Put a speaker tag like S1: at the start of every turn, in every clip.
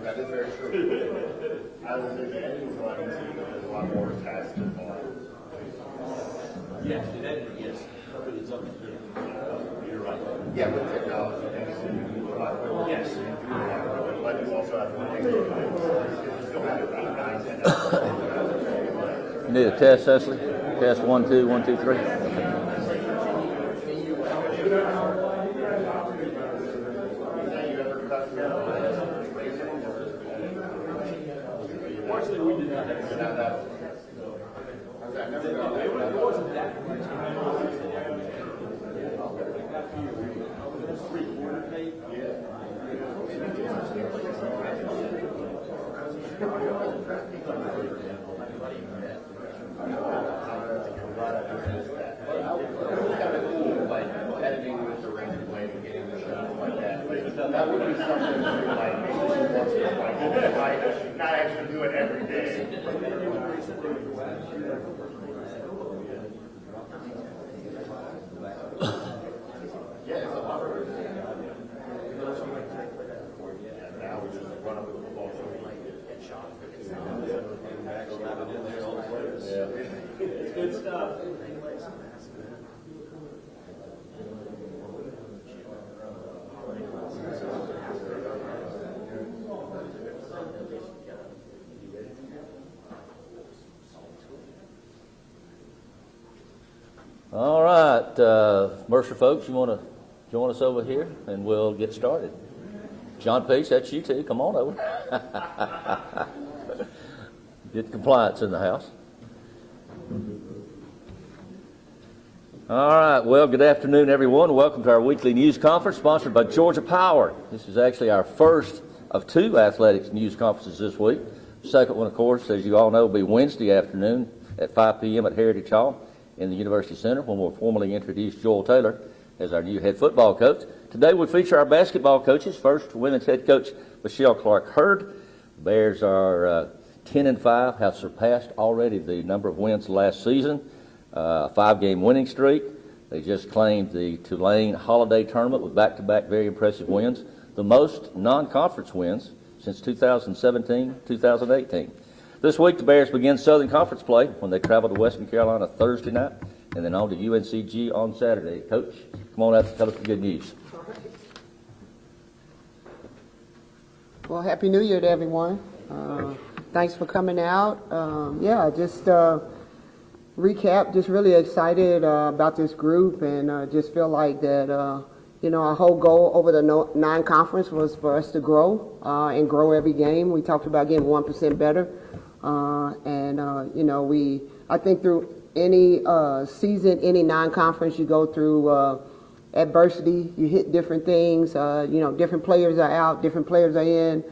S1: That is very true. I was in the engine running, so there's a lot more tasks involved.
S2: Yes, yes. You're right.
S1: Yeah, with technology, things you do a lot more. Yes. But you also have to make sure you still have 8, 9, 10
S3: You need a test, Cecily? Test 1, 2, 1, 2, 3.
S2: Fortunately, we did not have that. It wasn't that much. Three-quarter tape.
S1: Editing with the razor blade and getting the show like that. That would be something that like not actually do it every day. Yeah, it's a lot. Now we just run up with the ball so we can get shot.
S2: Yeah. It's good stuff.
S3: All right, Mercer folks, you want to join us over here, and we'll get started. John Peace, that's you too. Come on over. Get compliance in the house. All right, well, good afternoon, everyone. Welcome to our weekly news conference sponsored by Georgia Power. This is actually our first of 2 athletics news conferences this week. The second one, of course, as you all know, will be Wednesday afternoon at 5 p.m. at Heritage Hall in the University Center when we'll formally introduce Joel Taylor as our new head football coach. Today we feature our basketball coaches. First, women's head coach Michelle Clark-Hurd. The Bears are 10-5, have surpassed already the number of wins last season, a 5-game winning streak. They just claimed the Tulane Holiday Tournament with back-to-back very impressive wins, the most non-conference wins since 2017-2018. This week, the Bears begin Southern Conference play when they travel to Western Carolina Thursday night and then on to UNCG on Saturday. Coach, come on out and tell us the good news.
S4: Well, Happy New Year to everyone. Thanks for coming out. Just recap, just really excited about this group and just feel like that, our whole goal over the non-conference was for us to grow and grow every game. We talked about getting 1% better. I think through any season, any non-conference, you go through adversity, you hit different things, different players are out, different players are in.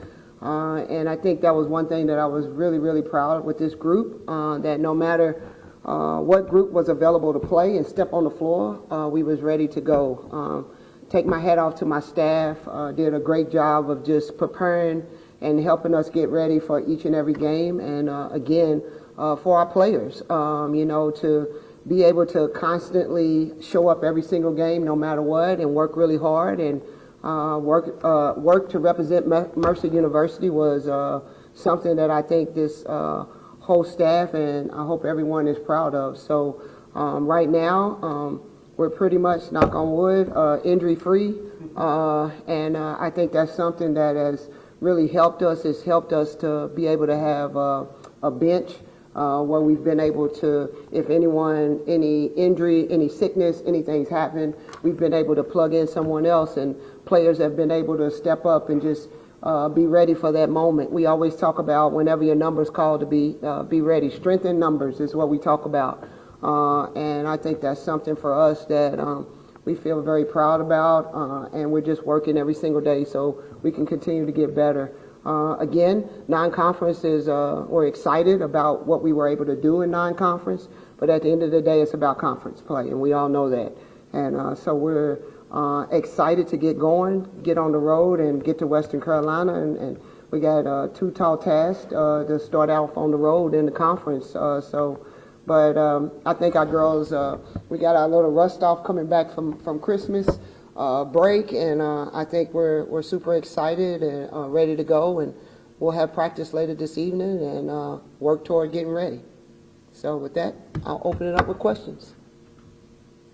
S4: And I think that was one thing that I was really, really proud of with this group, that no matter what group was available to play and step on the floor, we was ready to go. Take my hat off to my staff, did a great job of just preparing and helping us get ready for each and every game. And again, for our players, to be able to constantly show up every single game no matter what and work really hard and work to represent Mercer University was something that I think this whole staff and I hope everyone is proud of. So right now, we're pretty much, knock on wood, injury free. And I think that's something that has really helped us. It's helped us to be able to have a bench where we've been able to, if anyone, any injury, any sickness, anything's happened, we've been able to plug in someone else, and players have been able to step up and just be ready for that moment. We always talk about whenever your number's called to be ready. Strength in numbers is what we talk about. And I think that's something for us that we feel very proud about, and we're just working every single day so we can continue to get better. Again, non-conference is, we're excited about what we were able to do in non-conference, but at the end of the day, it's about conference play, and we all know that. And so we're excited to get going, get on the road, and get to Western Carolina, and we got 2 tall tasks to start out on the road in the conference. But I think our girls, we got our little rust off coming back from Christmas break, and I think we're super excited and ready to go, and we'll have practice later this evening and work toward getting ready. So with that, I'll open it up with questions.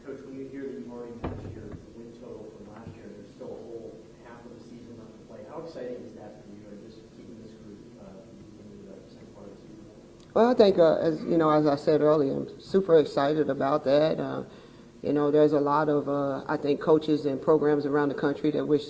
S2: Coach, when you hear that you've already matched your win total from last year, there's still a whole half of the season left to play. How exciting is that for you, and just keeping this group into the second part of the season?
S4: Well, I think, as you know, as I said earlier, I'm super excited about that. You know, there's a lot of, I think, coaches and programs around the country that wish,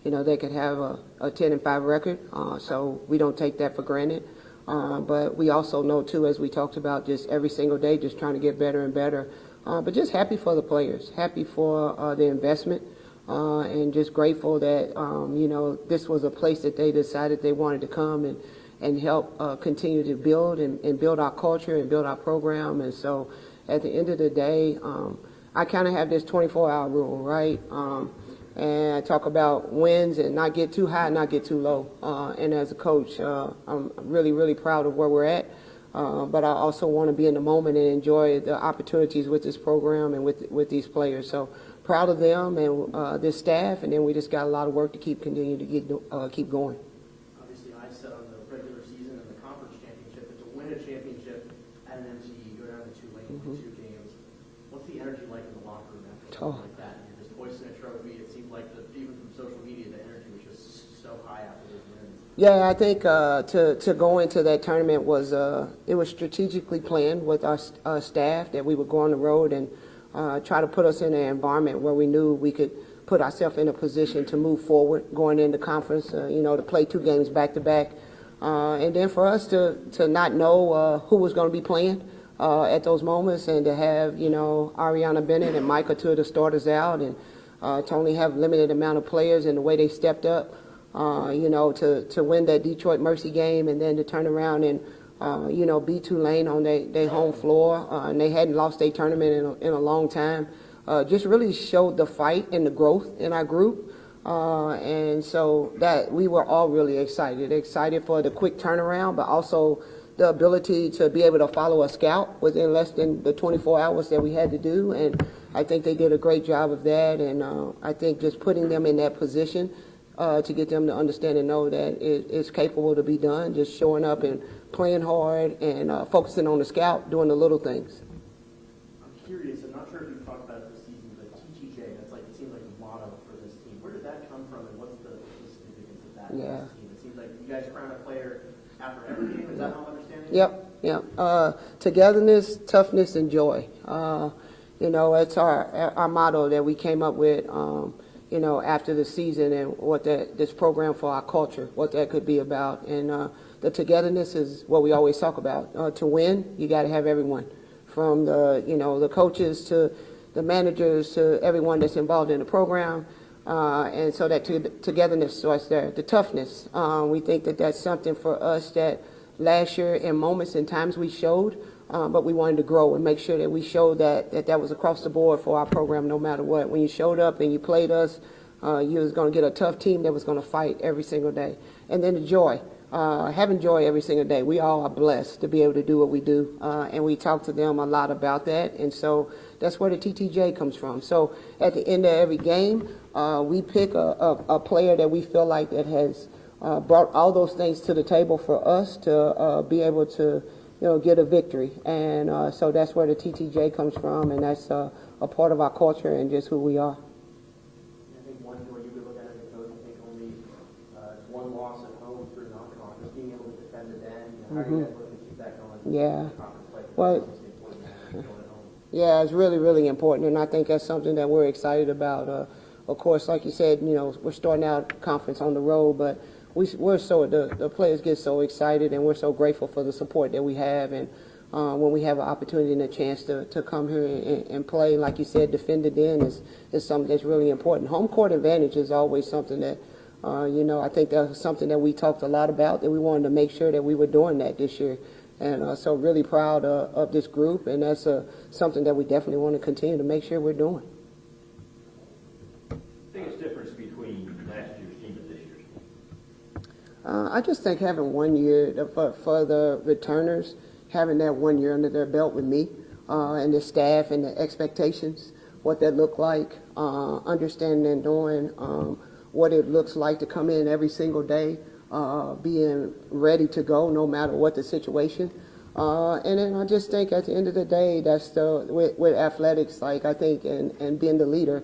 S4: you know, they could have a 10-5 record. So we don't take that for granted. But we also know, too, as we talked about, just every single day, just trying to get better and better. But just happy for the players, happy for the investment, and just grateful that, you know, this was a place that they decided they wanted to come and help continue to build and build our culture and build our program. And so at the end of the day, I kind of have this 24-hour rule, right? And I talk about wins and not get too high, not get too low. And as a coach, I'm really, really proud of where we're at. But I also want to be in the moment and enjoy the opportunities with this program and with these players. So proud of them and this staff, and then we just got a lot of work to keep going.
S2: Obviously, I said on the regular season and the conference championship, but to win a championship at an MCE, go down to Tulane for 2 games. What's the energy like in the locker room after something like that? And you're just hoisting a trophy. It seemed like even from social media, the energy was just so high after those wins.
S4: Yeah, I think to go into that tournament was it was strategically planned with our staff that we would go on the road and try to put us in an environment where we knew we could put ourselves in a position to move forward going into conference, you know, to play 2 games back to back. And then for us to not know who was going to be playing at those moments, and to have, you know, Ariana Bennett and Micah, 2 of the starters out, and to only have limited amount of players and the way they stepped up, you know, to win that Detroit Mercy game, and then to turn around and, you know, beat Tulane on their home floor. And they hadn't lost their tournament in a long time. Just really showed the fight and the growth in our group. And so that we were all really excited for the quick turnaround, but also the ability to be able to follow a scout within less than the 24 hours that we had to do. And I think they did a great job of that. And I think just putting them in that position to get them to understand and know that it's capable to be done, just showing up and playing hard and focusing on the scout, doing the little things.
S2: I'm curious, I'm not sure if you've talked about it this season, but TTJ, that's like, it seems like the motto for this team. Where did that come from, and what's the significance of that for this team? It seems like you guys crown a player after every game. Is that how I'm understanding it?
S4: Yep. Togetherness, toughness, and joy. You know, it's our motto that we came up with, you know, after the season, and what this program for our culture, what that could be about. And the togetherness is what we always talk about. To win, you got to have everyone, from the coaches to the managers to everyone that's involved in the program. And so that togetherness starts there. The toughness, we think that that's something for us that last year in moments and times we showed, but we wanted to grow and make sure that we showed that was across the board for our program no matter what. When you showed up and you played us, you was going to get a tough team that was going to fight every single day. And then the joy, having joy every single day. We all are blessed to be able to do what we do, and we talk to them a lot about that. And so that's where the TTJ comes from. So at the end of every game, we pick a player that we feel like that has brought all those things to the table for us to be able to, get a victory. And so that's where the TTJ comes from, and that's a part of our culture and just who we are.
S2: I think one way you could look at it as a coach, I think only one loss at home through non-conference, being able to defend it then. How do you guys look to keep that going?
S4: Yeah.
S2: Conference play for
S4: Well,
S2: the season standpoint, going at home?
S4: Yeah, it's really, really important, and I think that's something that we're excited about. Of course, like you said, we're starting out conference on the road, but the players get so excited, and we're so grateful for the support that we have, and when we have an opportunity and a chance to come here and play, like you said, defend it in is something that's really important. Home court advantage is always something that, I think that's something that we talked a lot about, that we wanted to make sure that we were doing that this year. And so really proud of this group, and that's something that we definitely want to continue to make sure we're doing.
S5: Biggest difference between last year's team and this year's team?
S4: I just think having 1 year for the returners, having that 1 year under their belt with me and the staff and the expectations, what that looked like, understanding and knowing what it looks like to come in every single day, being ready to go no matter what the situation. And then I just think at the end of the day, that's with athletics, like I think, and being the leader,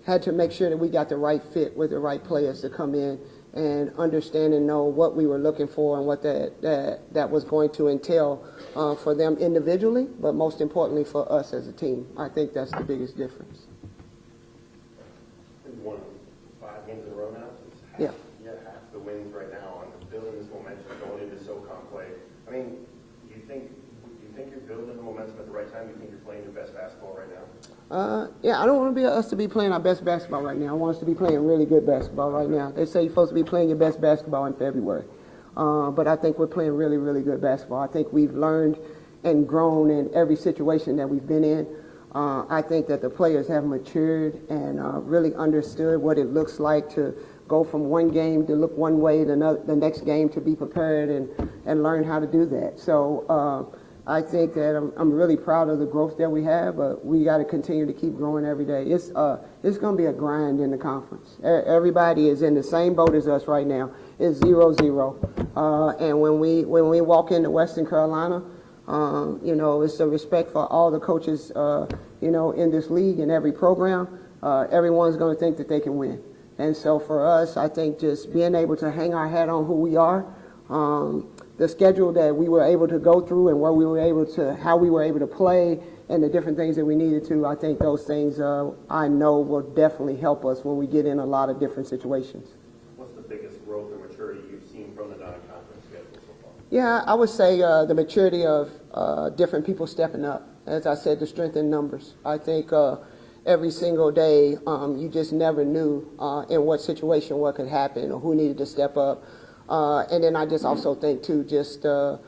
S4: had to make sure that we got the right fit with the right players to come in and understand and know what we were looking for and what that was going to entail for them individually, but most importantly for us as a team. I think that's the biggest difference.
S1: We've won 5 games in a row now.
S4: Yeah.
S1: Half the wins right now on building this momentum going into SOCON play. I mean, do you think you're building the momentum at the right time? Do you think you're playing your best basketball right now?
S4: Yeah, I don't want us to be playing our best basketball right now. I want us to be playing really good basketball right now. They say you're supposed to be playing your best basketball in February. But I think we're playing really, really good basketball. I think we've learned and grown in every situation that we've been in. I think that the players have matured and really understood what it looks like to go from one game to look one way to the next game to be prepared and learn how to do that. So I think that I'm really proud of the growth that we have, but we got to continue to keep growing every day. It's going to be a grind in the conference. Everybody is in the same boat as us right now. It's 0-0. And when we walk into Western Carolina, it's a respect for all the coaches, in this league and every program. Everyone's going to think that they can win. And so for us, I think just being able to hang our hat on who we are, the schedule that we were able to go through and how we were able to play and the different things that we needed to, I think those things I know will definitely help us when we get in a lot of different situations.
S1: What's the biggest growth or maturity you've seen from the non-conference schedule so far?
S4: Yeah, I would say the maturity of different people stepping up. As I said, the strength in numbers. I think every single day you just never knew in what situation what could happen or who needed to step up. And then I just also think too, just the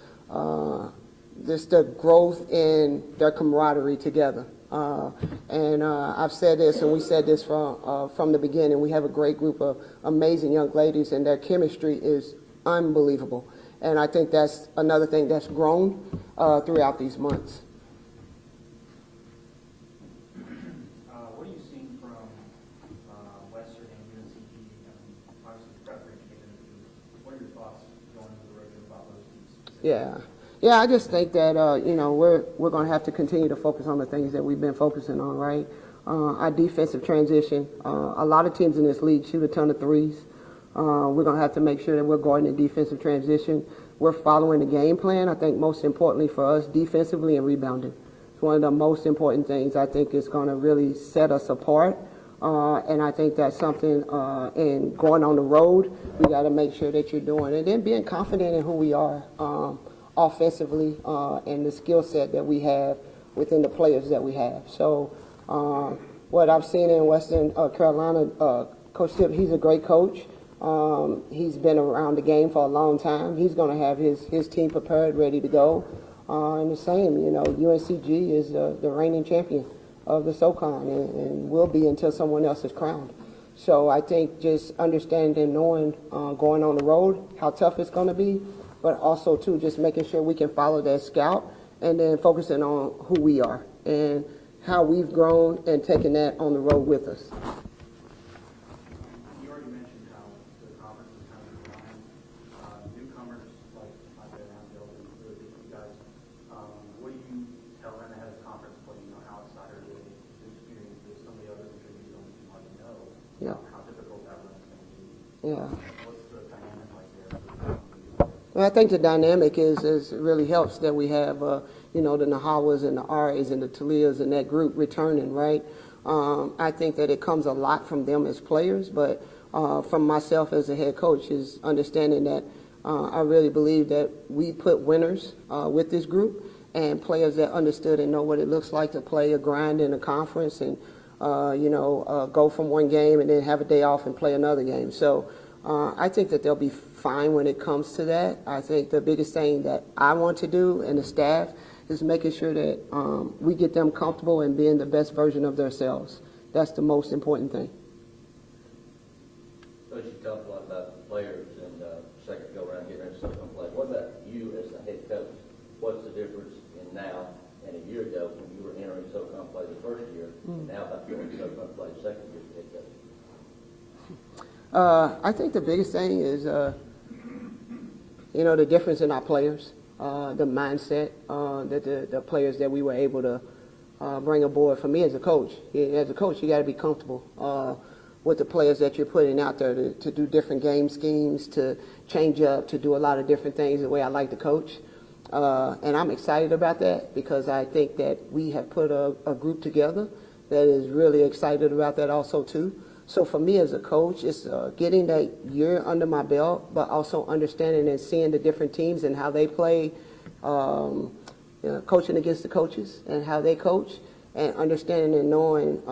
S4: growth in their camaraderie together. And I've said this, and we said this from the beginning. We have a great group of amazing young ladies, and their chemistry is unbelievable. And I think that's another thing that's grown throughout these months.
S6: What are you seeing from Western and UNCG? Obviously, preference given. What are your thoughts going into the regular about those teams?
S4: Yeah. I just think that we're going to have to continue to focus on the things that we've been focusing on, right? Our defensive transition. A lot of teams in this league shoot a ton of threes. We're going to have to make sure that we're guarding the defensive transition. We're following the game plan. I think most importantly for us, defensively and rebounding. It's one of the most important things. I think it's going to really set us apart. And I think that's something in going on the road, we got to make sure that you're doing. And then being confident in who we are offensively and the skill set that we have within the players that we have. So what I've seen in Western Carolina, Coach Tip, he's a great coach. He's been around the game for a long time. He's going to have his team prepared, ready to go. And the same, UNCG is the reigning champion of the SOCON and will be until someone else is crowned. So I think just understanding and knowing going on the road, how tough it's going to be, but also, too, just making sure we can follow that scout and then focusing on who we are and how we've grown and taking that on the road with us.
S6: You already mentioned how the conference is kind of growing. Newcomers like Isaiah Ramsdale are really big for you guys. What do you tell them ahead of conference play? How excited are they to
S4: Yeah.
S6: What's the dynamic like there?
S4: Well, I think the dynamic is it really helps that we have, the Nahawas and the Aries and the Talias and that group returning, right? I think that it comes a lot from them as players, but from myself as a head coach is understanding that I really believe that we put winners with this group and players that understood and know what it looks like to play a grind in a conference and, go from one game and then have a day off and play another game. So I think that they'll be fine when it comes to that. I think the biggest thing that I want to do and the staff is making sure that we get them comfortable in being the best version of themselves. That's the most important thing.
S3: Coach, you talked a lot about the players and second go around getting ready to SOCON play. What about you as the head coach? What's the difference in now and a year ago when you were entering SOCON play the first year, and now about going to SOCON play the second year as the head coach?
S4: I think the biggest thing is, the difference in our players, the mindset that the players that we were able to bring aboard. For me as a coach, you got to be comfortable with the players that you're putting out there to do different game schemes, to change up, to do a lot of different things the way I like to coach. And I'm excited about that because I think that we have put a group together that is really excited about that also too. So for me as a coach, it's getting that year under my belt, but also understanding and seeing the different teams and how they play, coaching against the coaches and how they coach, and understanding and knowing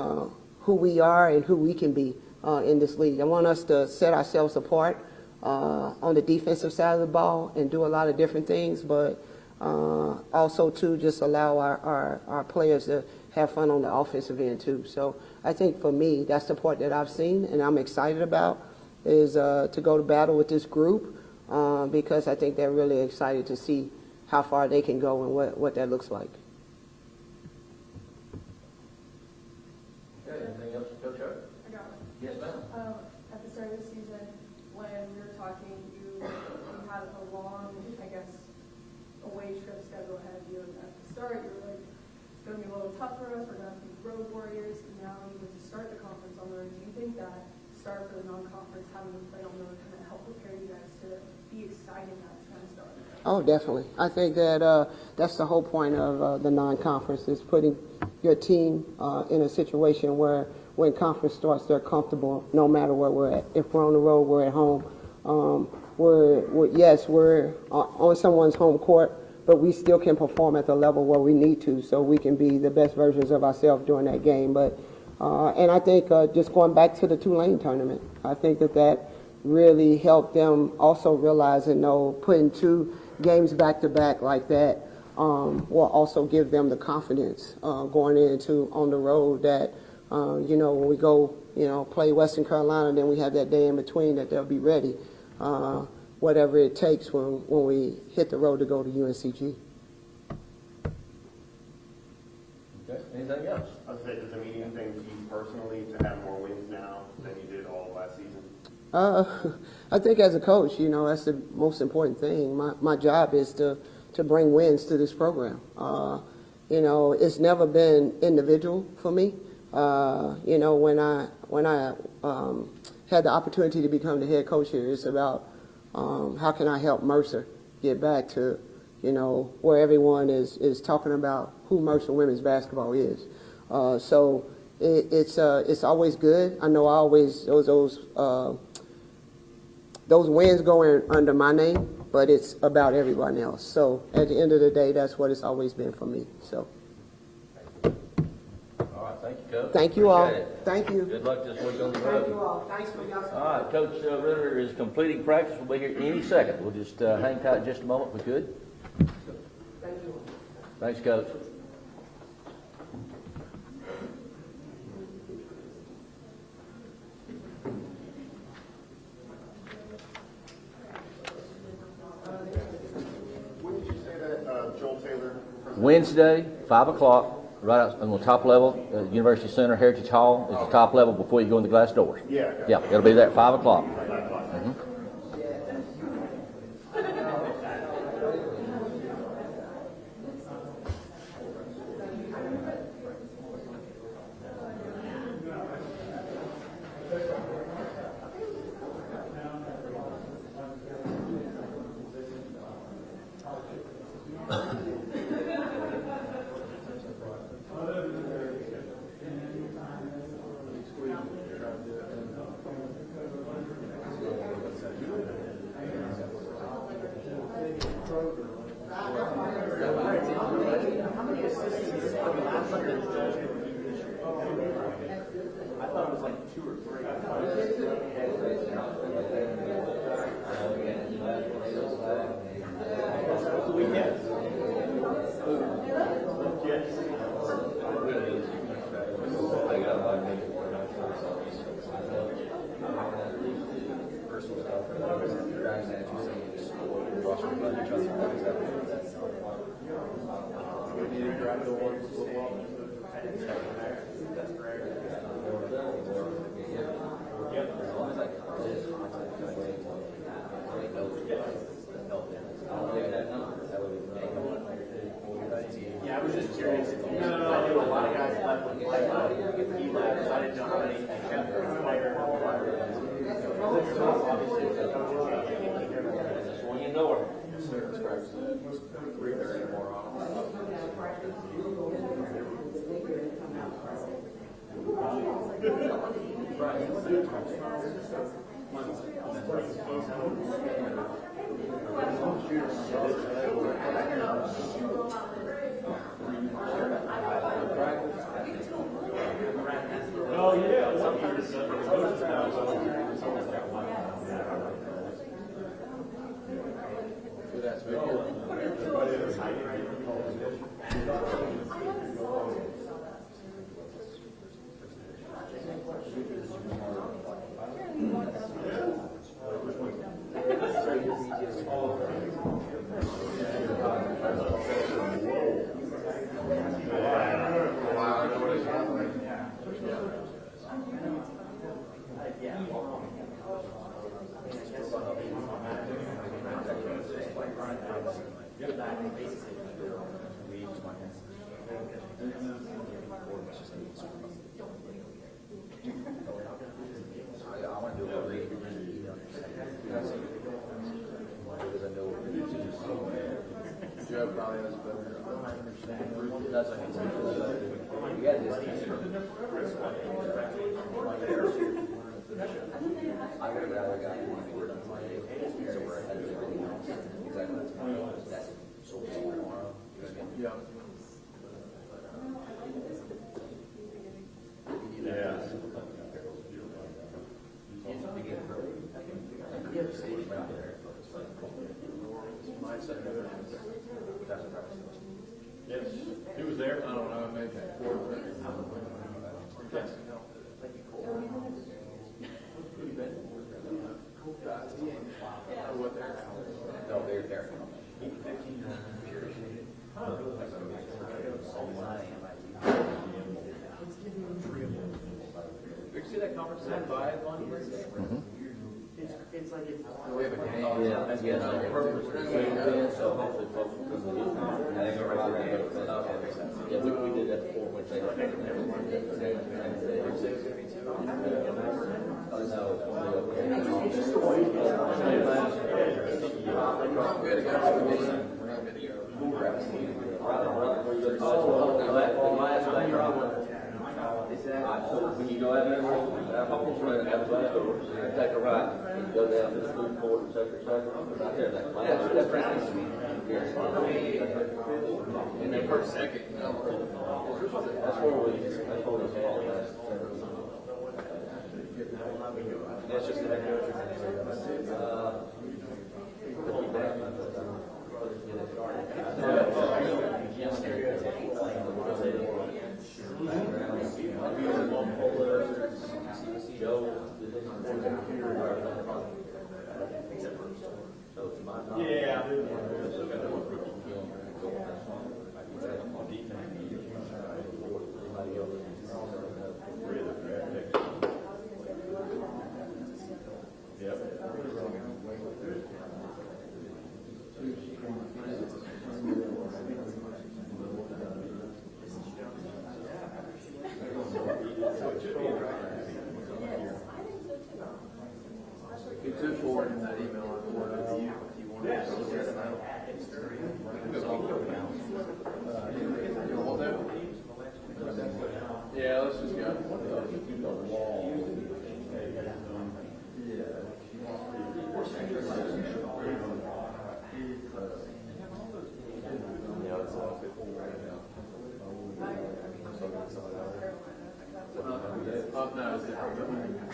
S4: who we are and who we can be in this league. I want us to set ourselves apart on the defensive side of the ball and do a lot of different things, but also to just allow our players to have fun on the offensive end too. So I think for me, that's the part that I've seen and I'm excited about is to go to battle with this group because I think they're really excited to see how far they can go and what that looks like.
S3: Okay, anything else, Coach Hart?
S7: I got one.
S3: Yes, ma'am.
S7: At the start of the season, when we were talking, you had a long, away trip schedule ahead of you. And at the start, you were like, it's going to be a little tough for us. We're going to have to be road warriors. And now you get to start the conference on the road. Do you think that start for the non-conference, having to play on the road, kind of help prepare you guys to be excited about this kind of start?
S4: Oh, definitely. I think that that's the whole point of the non-conference is putting your team in a situation where when conference starts, they're comfortable no matter where we're at. If we're on the road, we're at home. We're on someone's home court, but we still can perform at the level where we need to so we can be the best versions of ourselves during that game. But and I think just going back to the Tulane tournament, I think that really helped them also realize and know putting two games back-to-back like that will also give them the confidence going into on the road that, when we go, play Western Carolina, then we have that day in between that they'll be ready, whatever it takes when we hit the road to go to UNCG.
S3: Okay, anything else?
S1: I was saying, does it mean anything to you personally to have more wins now than you did all last season?
S4: I think as a coach, that's the most important thing. My job is to bring wins to this program. It's never been individual for me. When I had the opportunity to become the head coach here, it's about how can I help Mercer get back to, where everyone is talking about who Mercer women's basketball is. So it's always good. I know I always those wins going under my name, but it's about everyone else. So at the end of the day, that's what it's always been for me. So
S3: All right, thank you, Coach.
S4: thank you all.
S3: Appreciate it.
S4: Thank you.
S3: Good luck this week on the
S4: Thank
S3: road.
S4: you all. Thanks for y'all.
S3: All right, Coach Ritter is completing practice. We'll be here any second. We'll just hang tight just a moment if we could.
S4: Thank you.
S3: Thanks, Coach.
S1: When did you say that Joel Taylor?
S3: Wednesday, 5 o'clock, right out on the top level, University Center, Heritage Hall is the top level before you go in the glass doors.
S1: Yeah.
S3: Yeah, it'll be there at 5 o'clock.
S2: Yeah, I was just curious. I knew a lot of guys left with like he left, so I didn't know how many kept their player.
S3: Well, you know her.
S5: Oh, yeah. Sometimes Yes. He was there. I don't know. Maybe
S3: No, they're there.
S2: Did you see that conference that by on here? It's like it's.
S3: Yeah, that's good. So hopefully folks will come to yeah, we did that before, which they when you go out there, Hawkins Run, out the back door, take a right, and you go down to the food court, et cetera, right there, that class. That's right. And then for a second, that's where we had that. That's just the
S5: Yeah, let's just go. No, it's different.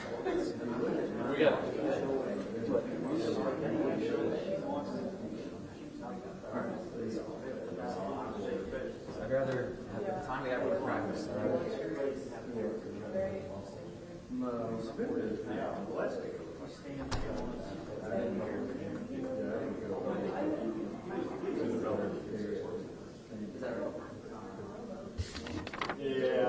S8: I'd rather have the time we have with practice.
S5: Yeah.